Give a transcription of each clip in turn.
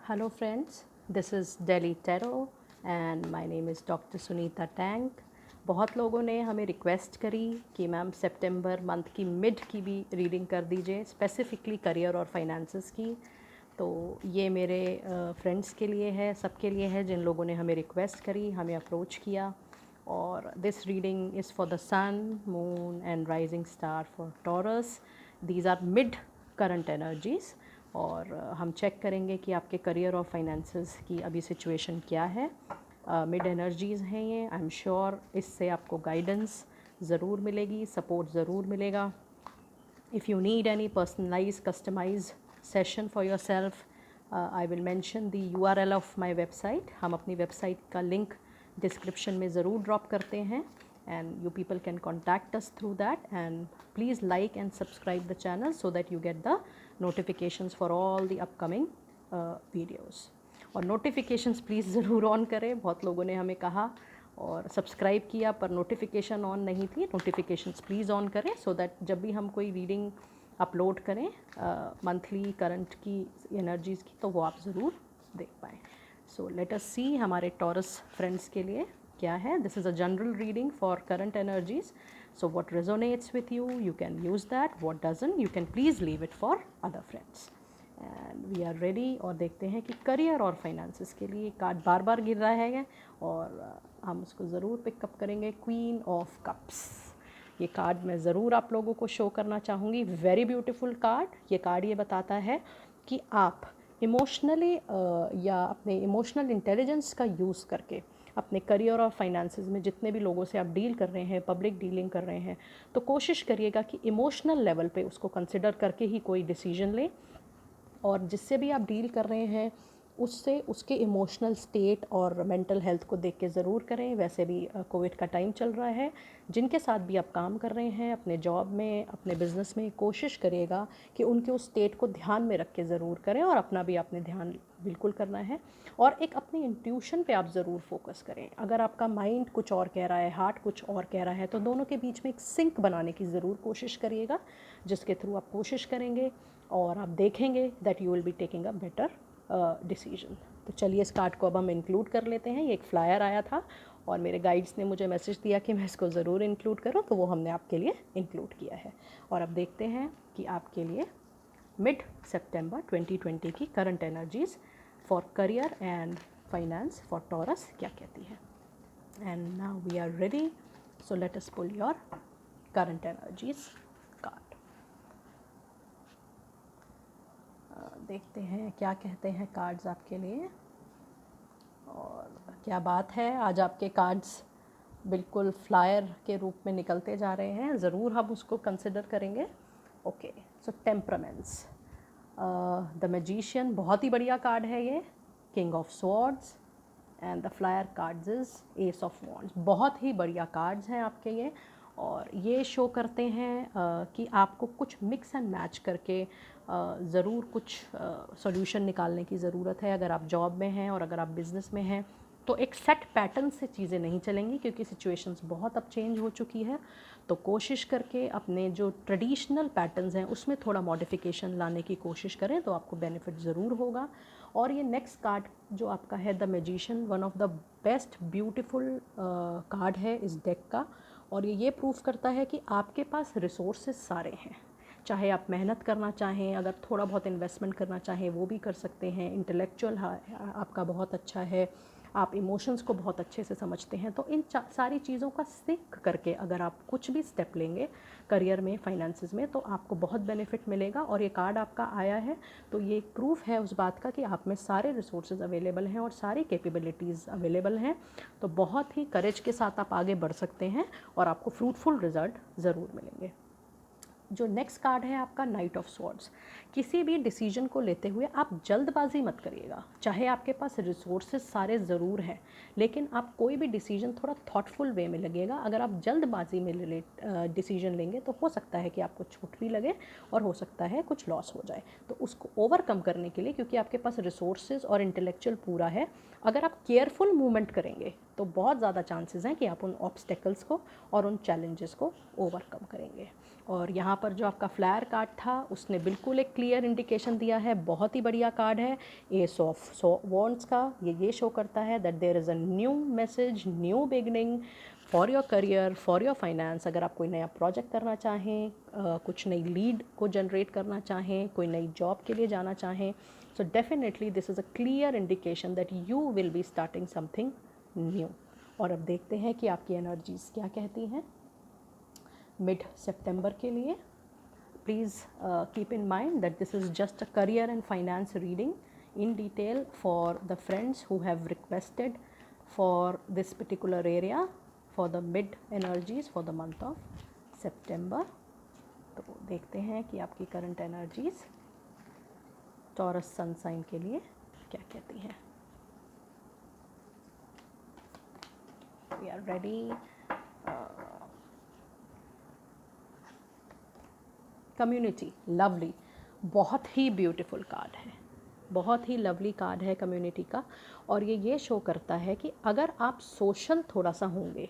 Hello friends, this is Delhi Tarot and my name is Dr. Sunita Tank. बहुत लोगों ने हमें request करी कि मैम सितंबर मंथ की मिड की भी रीडिंग कर दीजिए, स्पेसिफिकली करियर और फाइनेंसेस की। तो ये मेरे फ्रेंड्स के लिए है, सबके लिए है जिन लोगों ने हमें रिक्वेस्ट करी, हमें अप्रोच किया। और this reading is for the sun, moon and rising star for Taurus. These are mid current energies और हम चेक करेंगे कि आपके करियर और फाइनेंसेस की अभी सिचुएशन क्या है। मिड एनर्जीज़ हैं ये। आई एम श्योर इससे आपको गाइडेंस ज़रूर मिलेगी, सपोर्ट ज़रूर मिलेगा। If you need any personalise customise session for yourself, I will mention the URL of my website. हम अपनी वेबसाइट का लिंक डिस्क्रिप्शन में ज़रूर ड्रॉप करते हैं and you people can contact us through that, and please like and subscribe the channel so that you get the notifications for all the upcoming videos. और notifications please ज़रूर on करें। बहुत लोगों ने हमें कहा और सब्सक्राइब किया पर नोटिफिकेशन ऑन नहीं थी। नोटिफिकेशंस प्लीज़ ऑन करें सो दैट जब भी हम कोई रीडिंग अपलोड करें मंथली करंट की एनर्जीज़ की तो वो आप ज़रूर देख पाएँ। सो लेट अस सी हमारे टॉरस फ्रेंड्स के लिए क्या है। This is a general reading for current energies, so what resonates with you you can use that, what doesn't you can please leave it for other friends. And we are ready. और देखते हैं कि career और finances के लिए card बार बार गिर रहा है और हम उसको ज़रूर पिकअप करेंगे। क्वीन ऑफ कप्स, ये कार्ड मैं ज़रूर आप लोगों को शो करना चाहूँगी। Very beautiful card. ये कार्ड ये बताता है कि आप इमोशनली या अपने इमोशनल इंटेलिजेंस का यूज़ करके अपने करियर और फाइनेंसेस में जितने भी लोगों से आप डील कर रहे हैं, पब्लिक डीलिंग कर रहे हैं, तो कोशिश करिएगा कि इमोशनल लेवल पे उसको कंसिडर करके ही कोई डिसीजन लें। और जिससे भी आप डील कर रहे हैं उससे उसके इमोशनल स्टेट और मेंटल हेल्थ को देख के ज़रूर करें। वैसे भी कोविड का टाइम चल रहा है, जिनके साथ भी आप काम कर रहे हैं अपने जॉब में, अपने बिज़नेस में, कोशिश करिएगा कि उनके उस स्टेट को ध्यान में रख के ज़रूर करें और अपना भी आपने ध्यान बिल्कुल करना है। और एक अपनी इंट्यूशन पे आप ज़रूर फोकस करें। अगर आपका माइंड कुछ और कह रहा है, हार्ट कुछ और कह रहा है, तो दोनों के बीच में एक सिंक बनाने की ज़रूर कोशिश करिएगा, जिसके थ्रू आप कोशिश करेंगे और आप देखेंगे that you will be taking a better decision. तो चलिए इस कार्ड को अब हम इंक्लूड कर लेते हैं। ये एक फ्लायर आया था और मेरे गाइड्स ने मुझे मैसेज दिया कि मैं इसको ज़रूर इंक्लूड करूं, तो वो हमने आपके लिए इंक्लूड किया है। और अब देखते हैं कि आपके लिए मिड सितंबर 2020 की current energies for career and finance for Taurus क्या कहती है। And now we are ready, so let us pull your current energies card. देखते हैं क्या कहते हैं कार्ड्स आपके लिए। और क्या बात है, आज आपके कार्ड्स बिल्कुल फ्लायर के रूप में निकलते जा रहे हैं। ज़रूर हम उसको कंसिडर करेंगे। Okay, so temperaments, the magician, बहुत ही बढ़िया कार्ड है ये। King of swords and the flyer cards is S of wands. बहुत ही बढ़िया कार्ड्स हैं आपके ये। और ये शो करते हैं कि आपको कुछ मिक्स एंड मैच करके ज़रूर कुछ सॉल्यूशन निकालने की ज़रूरत है। अगर आप जॉब में हैं और अगर आप बिज़नेस में हैं तो एक सेट पैटर्न से चीज़ें नहीं चलेंगी, क्योंकि सिचुएशंस बहुत अब चेंज हो चुकी है। तो कोशिश करके अपने जो ट्रेडिशनल पैटर्न्स हैं उसमें थोड़ा मॉडिफिकेशन लाने की कोशिश करें तो आपको बेनिफिट ज़रूर होगा। और ये नेक्स्ट कार्ड जो आपका है the magician, one of the best beautiful card है इस डेक का। और ये प्रूफ करता है कि आपके पास रिसोर्सेज सारे हैं। चाहे आप मेहनत करना चाहें, अगर थोड़ा बहुत इन्वेस्टमेंट करना चाहें वो भी कर सकते हैं। इंटेलेक्चुअल आपका बहुत अच्छा है, आप इमोशंस को बहुत अच्छे से समझते हैं। तो इन सारी चीज़ों का सिंक करके अगर आप कुछ भी स्टेप लेंगे करियर में, फाइनेंसेस में, तो आपको बहुत बेनिफिट मिलेगा। और ये कार्ड आपका आया है तो ये एक प्रूफ है उस बात का कि आप में सारे रिसोर्सेज अवेलेबल हैं और सारी कैपेबिलिटीज़ अवेलेबल हैं। तो बहुत ही करेज के साथ आप आगे बढ़ सकते हैं और आपको फ्रूटफुल रिजल्ट ज़रूर मिलेंगे। जो नेक्स्ट कार्ड है आपका नाइट ऑफ स्वॉर्ड्स, किसी भी डिसीजन को लेते हुए आप जल्दबाजी मत करिएगा। चाहे आपके पास रिसोर्सेज सारे ज़रूर हैं, लेकिन आप कोई भी डिसीजन थोड़ा थॉटफुल वे में लगेगा। अगर आप जल्दबाजी में डिसीजन लेंगे तो हो सकता है कि आपको छूट भी लगे और हो सकता है कुछ लॉस हो जाए। तो उसको ओवरकम करने के लिए, क्योंकि आपके पास रिसोर्सेज और इंटेलेक्चुअल पूरा है, अगर आप केयरफुल मूवमेंट करेंगे तो बहुत ज़्यादा चांसेस हैं कि आप उन ऑब्स्टेकल्स को और उन चैलेंजेस को ओवरकम करेंगे। और यहाँ पर जो आपका फ्लायर कार्ड था उसने बिल्कुल एक क्लियर इंडिकेशन दिया है, बहुत ही बढ़िया कार्ड है। एस ऑफ वॉन्ड्स का ये शो करता है that there is a new message, new beginning for your career, for your finance. अगर आप कोई नया प्रोजेक्ट करना चाहें, कुछ नई लीड को जनरेट करना चाहें, कोई नई जॉब के लिए जाना चाहें, so definitely this is a clear indication that you will be starting something new. और अब देखते हैं कि आपकी एनर्जीज़ क्या कहती हैं मिड सितंबर के लिए। Please keep in mind that this is just a career and finance reading in detail for the friends who have requested for this particular area for the mid energies for the month of September. तो देखते हैं कि आपकी current energies Taurus sun sign के लिए क्या कहती हैं। We are ready. Community, lovely, बहुत ही ब्यूटीफुल कार्ड है, बहुत ही लवली कार्ड है कम्युनिटी का। और ये शो करता है कि अगर आप सोशल थोड़ा सा होंगे,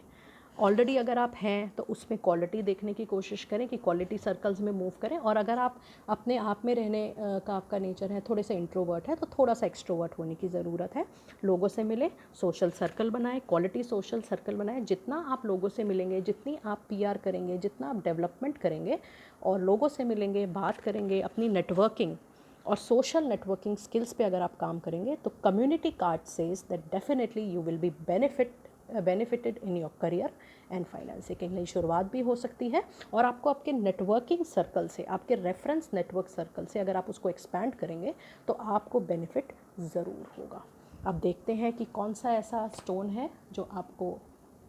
ऑलरेडी अगर आप हैं तो उसमें क्वालिटी देखने की कोशिश करें कि क्वालिटी सर्कल्स में मूव करें। और अगर आप अपने आप में रहने का आपका नेचर है, थोड़े से इंट्रोवर्ट है, तो थोड़ा सा एक्सट्रोवर्ट होने की ज़रूरत है। लोगों से मिले, सोशल सर्कल बनाएं, क्वालिटी सोशल सर्कल बनाएं। जितना आप लोगों से मिलेंगे, जितनी आप पीआर करेंगे, जितना आप डेवलपमेंट करेंगे और लोगों से मिलेंगे, बात करेंगे, अपनी नेटवर्किंग और सोशल नेटवर्किंग स्किल्स पे अगर आप काम करेंगे, तो community card says that definitely you will be benefited in your career and finance. एक नई शुरुआत भी हो सकती है और आपको आपके नेटवर्किंग सर्कल से, आपके रेफरेंस नेटवर्क सर्कल से अगर आप उसको एक्सपैंड करेंगे तो आपको बेनिफिट ज़रूर होगा। अब देखते हैं कि कौन सा ऐसा स्टोन है जो आपको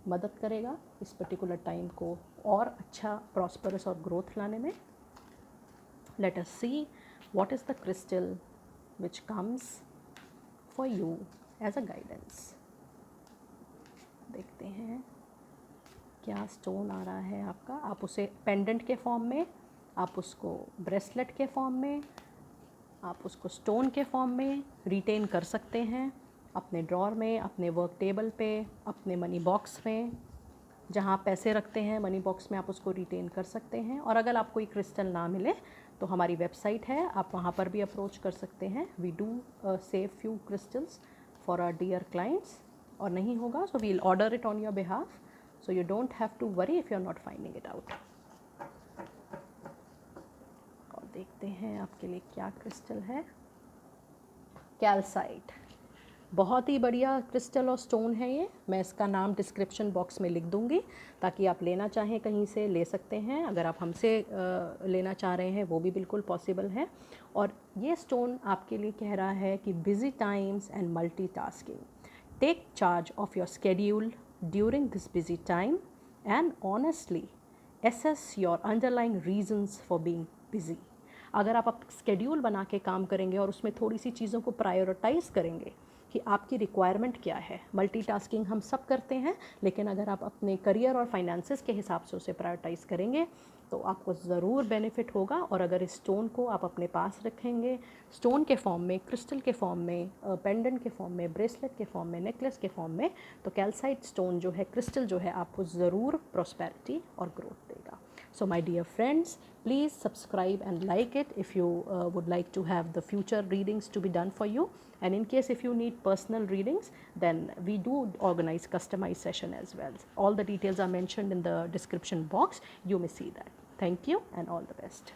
मदद करेगा इस पर्टिकुलर टाइम को और अच्छा प्रॉस्परस और ग्रोथ लाने में। Let us see what is the crystal which comes for you as a guidance. देखते हैं क्या स्टोन आ रहा है आपका। आप उसे पेंडेंट के फॉर्म में, आप उसको ब्रेसलेट के फॉर्म में, आप उसको स्टोन के फॉर्म में रिटेन कर सकते हैं अपने ड्रॉर में, अपने वर्क टेबल पे, अपने मनी बॉक्स में, जहाँ आप पैसे रखते हैं मनी बॉक्स में आप उसको रिटेन कर सकते हैं। और अगर आपको कोई क्रिस्टल ना मिले तो हमारी वेबसाइट है, आप वहाँ पर भी अप्रोच कर सकते हैं। We do save few crystals for our dear clients. और नहीं होगा so we'll order it on your behalf, so you don't have to worry if you are not finding it out. और देखते हैं आपके लिए क्या क्रिस्टल है। कैल्साइट, बहुत ही बढ़िया क्रिस्टल और स्टोन है ये। मैं इसका नाम डिस्क्रिप्शन बॉक्स में लिख दूंगी ताकि आप लेना चाहें कहीं से ले सकते हैं। अगर आप हमसे लेना चाह रहे हैं वो भी बिल्कुल पॉसिबल है। और ये स्टोन आपके लिए कह रहा है कि busy times and multitasking, take charge of your schedule during this busy time and honestly assess your underlying reasons for being busy। अगर आप स्केड्यूल बना के काम करेंगे और उसमें थोड़ी सी चीज़ों को प्रायोरिटाइज़ करेंगे कि आपकी रिक्वायरमेंट क्या है। मल्टीटास्किंग हम सब करते हैं, लेकिन अगर आप अपने करियर और फाइनेंसेस के हिसाब से उसे प्रायोरिटाइज़ करेंगे तो आपको ज़रूर बेनिफिट होगा। और अगर इस स्टोन को आप अपने पास रखेंगे स्टोन के फॉर्म में, क्रिस्टल के फॉर्म में, पेंडेंट के फॉर्म में, ब्रेसलेट के फॉर्म में, नेकलेस के फॉर्म में, तो कैल्साइट स्टोन जो है, क्रिस्टल जो है, आपको ज़रूर प्रॉस्पेरिटी और ग्रोथ देगा। So my dear friends, please subscribe and like it if you would like to have the future readings to be done for you. And in case if you need personal readings, then we do organize customized session as well. All the details are mentioned in the description box. You may see that. Thank you and all the best.